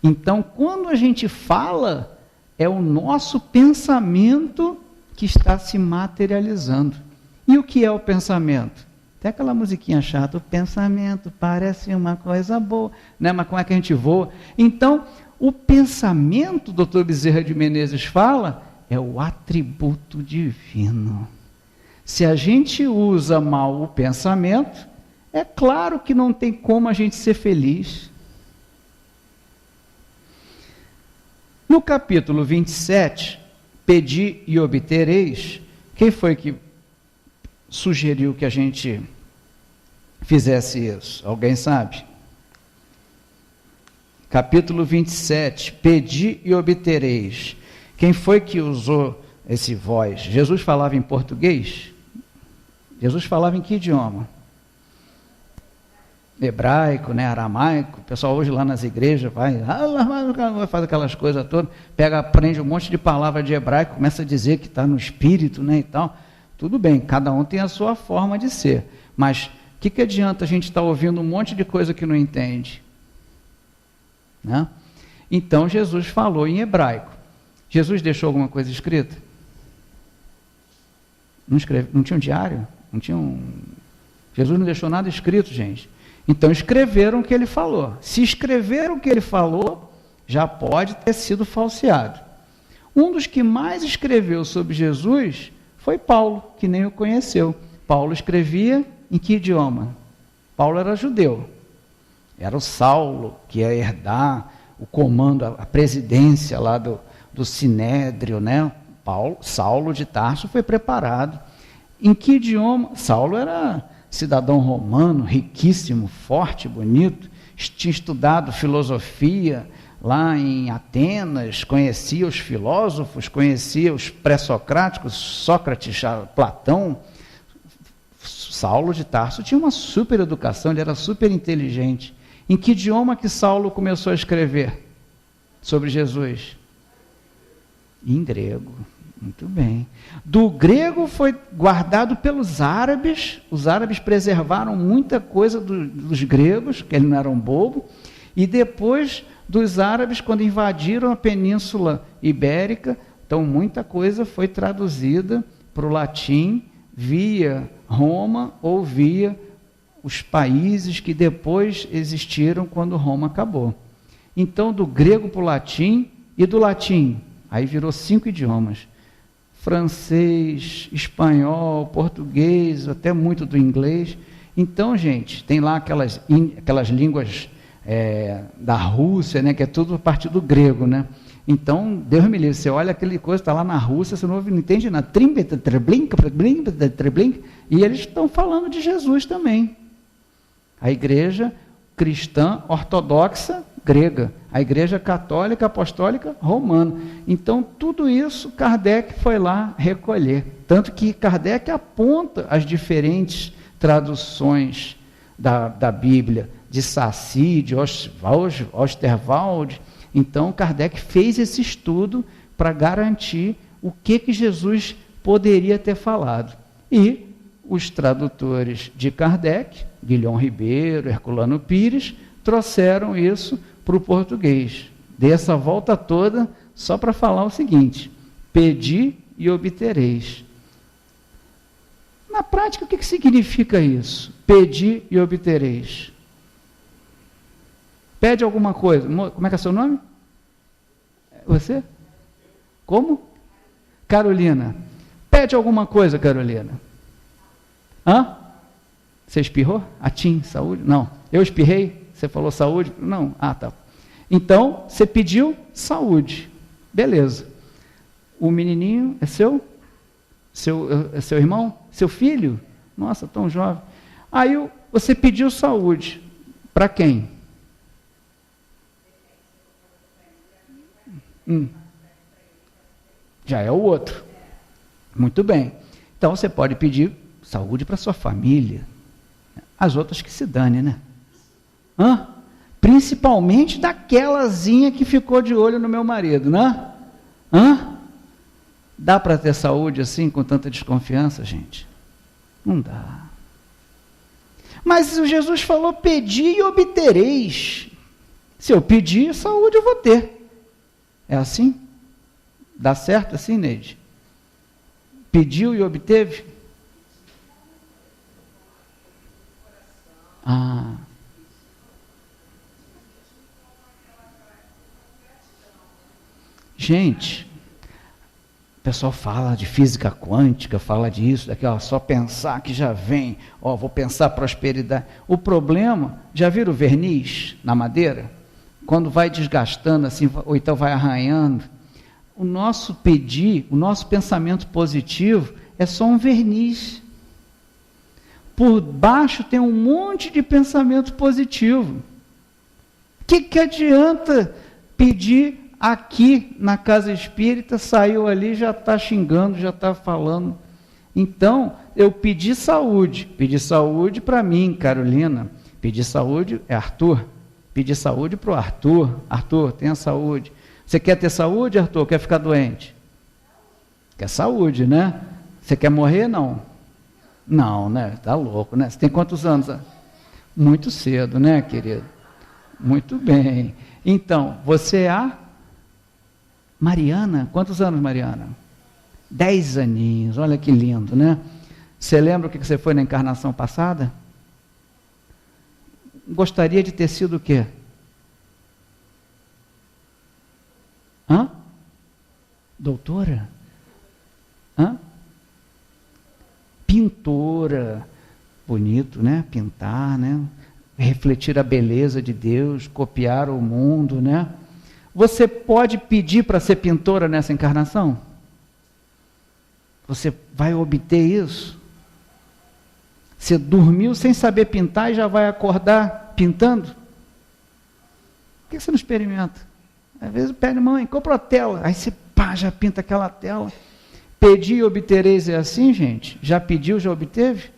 Então, quando a gente fala, é o nosso pensamento que está se materializando. E o que é o pensamento? Tem aquela musiquinha chata, o pensamento parece uma coisa boa, né? Mas como é que a gente voa? Então, o pensamento, o Dr. Bezerra de Menezes fala, é o atributo divino. Se a gente usa mal o pensamento, é claro que não tem como a gente ser feliz. No capítulo 27, Pedi e obtereis, quem foi que sugeriu que a gente fizesse isso? Alguém sabe? Capítulo 27, Pedi e obtereis. Quem foi que usou esse vós? Jesus falava em português? Jesus falava em que idioma? Hebraico, né, aramaico. O pessoal hoje lá nas igrejas vai faz aquelas coisas todas, aprende um monte de palavra de hebraico, começa a dizer que está no espírito, né, e tal. Tudo bem, cada um tem a sua forma de ser, mas o que adianta a gente estar ouvindo um monte de coisa que não entende? Né? Então Jesus falou em hebraico. Jesus deixou alguma coisa escrita? Não tinha um diário? Jesus não deixou nada escrito, gente. Então escreveram o que ele falou. Se escreveram o que ele falou, já pode ter sido falseado. Um dos que mais escreveu sobre Jesus foi Paulo, que nem o conheceu. Paulo escrevia em que idioma? Paulo era judeu. Era o Saulo que ia herdar o comando, a presidência lá do Sinédrio, né? Saulo de Tarso foi preparado. Em que idioma? Saulo era cidadão romano, riquíssimo, forte, bonito, tinha estudado filosofia lá em Atenas, conhecia os filósofos, conhecia os pré-socráticos, Sócrates, Platão. Saulo de Tarso tinha uma super educação, ele era super inteligente. Em que idioma que Saulo começou a escrever sobre Jesus? Em grego. Muito bem. Do grego foi guardado pelos árabes, os árabes preservaram muita coisa dos gregos, que eles não eram bobos, e depois dos árabes, quando invadiram a Península Ibérica, então muita coisa foi traduzida para o latim via Roma ou via os países que depois existiram quando Roma acabou. Então, do grego para o latim, e do latim, aí virou 5 idiomas. Francês, espanhol, português, até muito do inglês. Então, gente, tem lá aquelas línguas da Rússia, né, que é tudo a partir do grego, né? Então, Deus me livre, você olha aquele coisa, está lá na Rússia, você não entende nada, e eles estão falando de Jesus também. A igreja cristã ortodoxa grega, a igreja católica apostólica romana. Então, tudo isso Kardec foi lá recolher. Tanto que Kardec aponta as diferentes traduções da Bíblia, de Saci, de Osterwald. Então, Kardec fez esse estudo para garantir o que Jesus poderia ter falado. E os tradutores de Kardec, Guilhom Ribeiro, Herculano Pires, trouxeram isso para o português. Dei essa volta toda só para falar o seguinte: pedi e obtereis. Na prática, o que significa isso? Pedi e obtereis. Pede alguma coisa. Como é que é seu nome? Você? Como? Carolina. pede alguma coisa, Carolina? Hã? Você espirrou? Atim, saúde? Não. Eu espirrei? Você falou saúde? Não. Ah, tá. Então, você pediu saúde. Beleza. O menininho é seu? É seu irmão? Seu filho? Nossa, tão jovem. Aí você pediu saúde. Para quem? Já é o outro. Muito bem. Então você pode pedir saúde para sua família. As outras que se dane, né? Hã? Principalmente daquelazinha que ficou de olho no meu marido, né? Hã? Dá para ter saúde assim, com tanta desconfiança, gente? Não dá. Mas o Jesus falou, pedi e obtereis. Se eu pedir, saúde eu vou ter. É assim? Dá certo assim, Neide? Pediu e obteve? Ah. Gente, o pessoal fala de física quântica, fala disso, daquela, só pensar que já vem, vou pensar prosperidade. O problema, já viram o verniz na madeira? Quando vai desgastando assim, ou então vai arranhando, o nosso pedir, o nosso pensamento positivo é só um verniz. Por baixo tem um monte de pensamento positivo. O que adianta pedir aqui na casa espírita, saiu ali, já está xingando, já está falando. Então, eu pedi saúde para mim, Carolina, pedi saúde, é Arthur, pedi saúde para o Arthur, tenha saúde. Você quer ter saúde, Arthur? Quer ficar doente? Quer saúde, né? Você quer morrer? Não. Não, né? Tá louco, né? Você tem quantos anos? Muito cedo, né, querido? Muito bem. Então, você é a Mariana? Quantos anos, Mariana? 10 aninhos. Olha que lindo, né? Você lembra o que você foi na encarnação passada? Gostaria de ter sido o quê? Hã? Doutora? Hã? Pintora. Bonito, né? Pintar, né? Refletir a beleza de Deus, copiar o mundo, né? Você pode pedir para ser pintora nessa encarnação? Você vai obter isso? Você dormiu sem saber pintar e já vai acordar pintando? Por que você não experimenta? Às vezes pede, mãe, compra a tela. Aí você já pinta aquela tela. Pedir e obtereis é assim, gente? Já pediu, já obteve?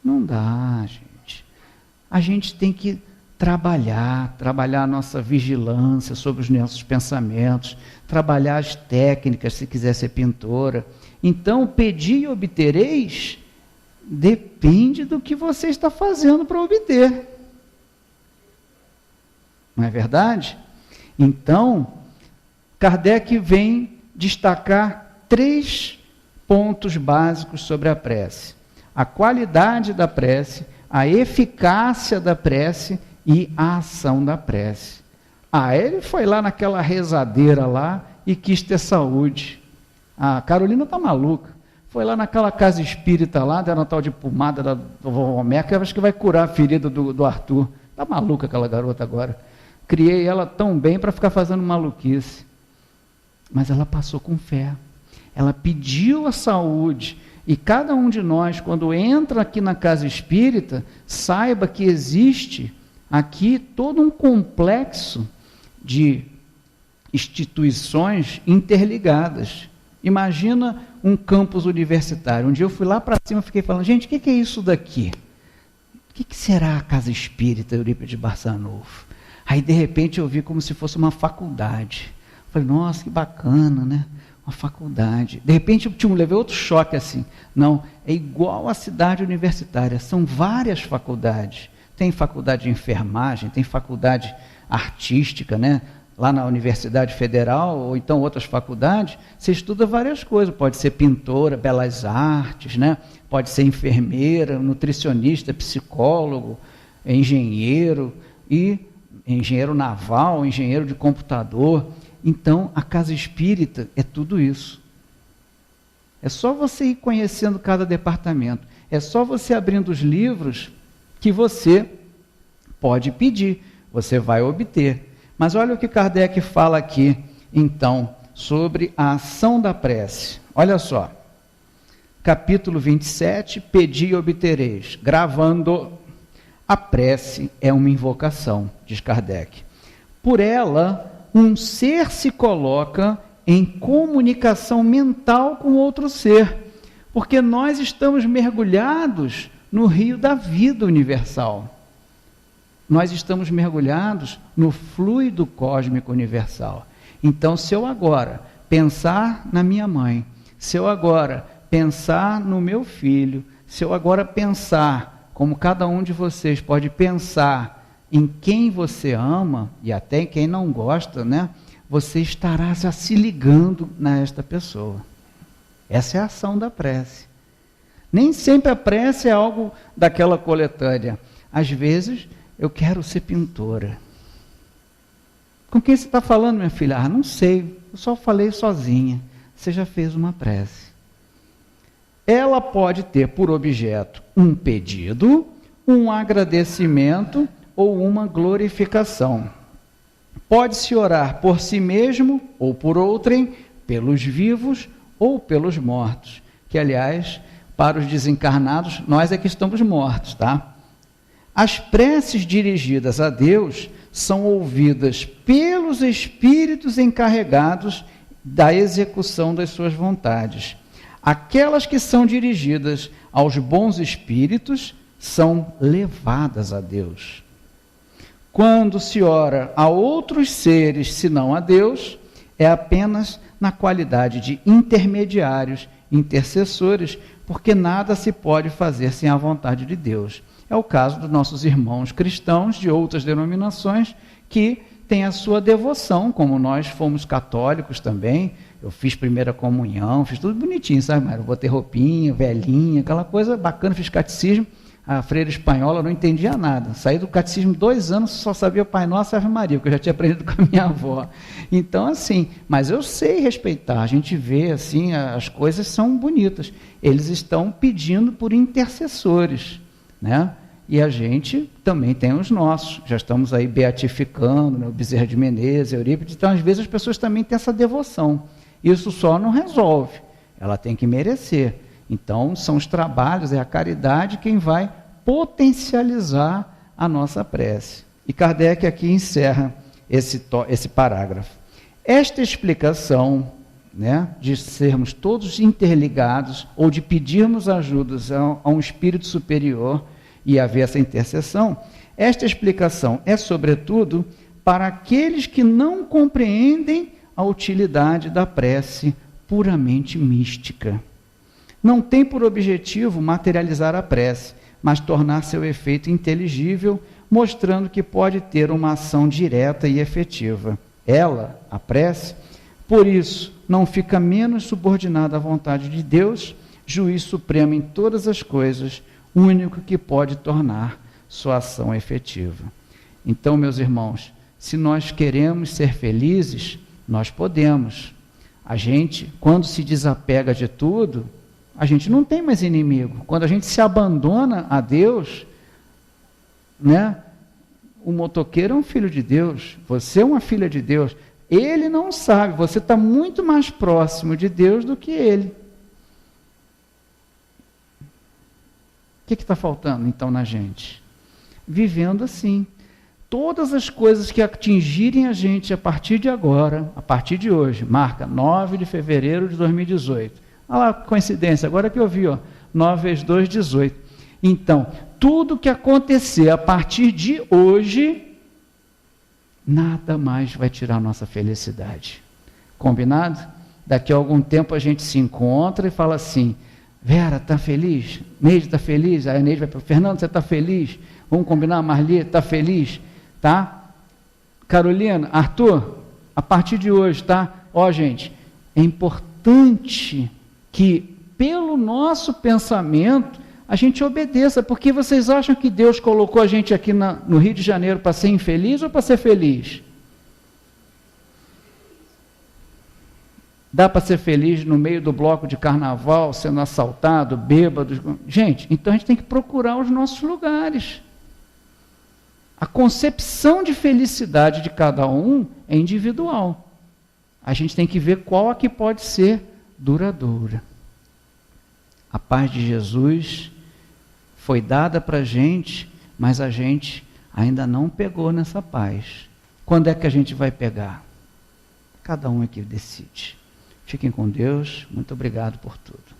Não dá, gente. A gente tem que trabalhar a nossa vigilância sobre os nossos pensamentos, trabalhar as técnicas, se quiser ser pintora. Então, pedir e obtereis depende do que você está fazendo para obter. Não é verdade? Então, Kardec vem destacar 3 pontos básicos sobre a prece: a qualidade da prece, a eficácia da prece e a ação da prece. Ele foi lá naquela rezadeira lá e quis ter saúde. A Carolina está maluca. Foi lá naquela casa espírita lá, deram uma tal de pomada da vovó Meca, acho que vai curar a ferida do Arthur. Está maluca aquela garota agora. Criei ela tão bem para ficar fazendo maluquice. Mas ela passou com fé. Ela pediu a saúde. E cada um de nós, quando entra aqui na casa espírita, saiba que existe aqui todo um complexo de instituições interligadas. Imagina um campus universitário. Um dia eu fui lá para cima e fiquei falando, gente, o que é isso daqui? O que será a casa espírita Eurípides Barçanufo? Aí, de repente, eu vi como se fosse uma faculdade. Falei, nossa, que bacana, né? Uma faculdade. De repente, eu levei outro choque assim. Não, é igual à cidade universitária. São várias faculdades. Tem faculdade de enfermagem, tem faculdade artística, né? Lá na Universidade Federal, ou então outras faculdades, você estuda várias coisas. Pode ser pintora, belas artes, né? Pode ser enfermeira, nutricionista, psicólogo, engenheiro naval, engenheiro de computador. Então, a casa espírita é tudo isso. É só você ir conhecendo cada departamento. É só você abrindo os livros que você pode pedir, você vai obter. Mas olha o que Kardec fala aqui, então, sobre a ação da prece. Olha só, capítulo 27, pedi e obtereis. Gravando, a prece é uma invocação, diz Kardec. Por ela, um ser se coloca em comunicação mental com outro ser, porque nós estamos mergulhados no rio da vida universal. Nós estamos mergulhados no fluido cósmico universal. Então, se eu agora pensar na minha mãe, se eu agora pensar no meu filho, se eu agora pensar, como cada um de vocês pode pensar em quem você ama, e até em quem não gosta, né? Você estará já se ligando nesta pessoa. Essa é a ação da prece. Nem sempre a prece é algo daquela coletânea. Às vezes, eu quero ser pintora. Com quem você está falando, minha filha? Ah, não sei, eu só falei sozinha. Você já fez uma prece. Ela pode ter por objeto um pedido, um agradecimento ou uma glorificação. Pode-se orar por si mesmo ou por outrem, pelos vivos ou pelos mortos. Que, aliás, para os desencarnados, nós é que estamos mortos, tá? As preces dirigidas a Deus são ouvidas pelos espíritos encarregados da execução das suas vontades. Aquelas que são dirigidas aos bons espíritos são levadas a Deus. Quando se ora a outros seres, senão a Deus, é apenas na qualidade de intermediários, intercessores, porque nada se pode fazer sem a vontade de Deus. É o caso dos nossos irmãos cristãos de outras denominações que têm a sua devoção, como nós fomos católicos também. Eu fiz primeira comunhão, fiz tudo bonitinho, sabe, Mário? Eu botei roupinha, velhinha, aquela coisa bacana, fiz catecismo. A freira espanhola não entendia nada. Saí do catecismo 2 anos, só sabia o Pai Nosso e Ave Maria, porque eu já tinha aprendido com a minha avó. Então, assim, mas eu sei respeitar. A gente vê, assim, as coisas são bonitas. Eles estão pedindo por intercessores, né? E a gente também tem os nossos. Já estamos aí beatificando, né? O Bezerra de Menezes, Eurípides. Então, às vezes, as pessoas também têm essa devoção. Isso só não resolve. Ela tem que merecer. Então, são os trabalhos, é a caridade quem vai potencializar a nossa prece. E Kardec aqui encerra esse parágrafo. Esta explicação, né, de sermos todos interligados ou de pedirmos ajudas a um espírito superior e haver essa intercessão, esta explicação é, sobretudo, para aqueles que não compreendem a utilidade da prece puramente mística. Não tem por objetivo materializar a prece, mas tornar seu efeito inteligível, mostrando que pode ter uma ação direta e efetiva. Ela, a prece, por isso, não fica menos subordinada à vontade de Deus, juiz supremo em todas as coisas, único que pode tornar sua ação efetiva. Então, meus irmãos, se nós queremos ser felizes, nós podemos. A gente, quando se desapega de tudo, a gente não tem mais inimigo. Quando a gente se abandona a Deus, né? O motoqueiro é um filho de Deus, você é uma filha de Deus. Ele não sabe, você está muito mais próximo de Deus do que ele. O que está faltando, então, na gente? Vivendo assim. Todas as coisas que atingirem a gente a partir de agora, a partir de hoje, marca 9 de fevereiro de 2018. Olha lá, coincidência, agora que eu vi, ó, 9 vezes 2, 18. Então, tudo que acontecer a partir de hoje, nada mais vai tirar a nossa felicidade. Combinado? Daqui a algum tempo a gente se encontra e fala assim, Vera, está feliz? Neide está feliz? Aí a Neide vai para Fernando, você está feliz? Vamos combinar, Marli, está feliz? Tá? Carolina, Arthur, a partir de hoje, tá? Ó, gente, é importante que, pelo nosso pensamento, a gente obedeça, porque vocês acham que Deus colocou a gente aqui no Rio de Janeiro para ser infeliz ou para ser feliz? Dá para ser feliz no meio do bloco de carnaval, sendo assaltado, bêbado. Gente, então a gente tem que procurar os nossos lugares. A concepção de felicidade de cada um é individual. A gente tem que ver qual a que pode ser duradoura. A paz de Jesus foi dada para a gente, mas a gente ainda não pegou nessa paz. Quando é que a gente vai pegar? Cada um é que decide. Fiquem com Deus. Muito obrigado por tudo.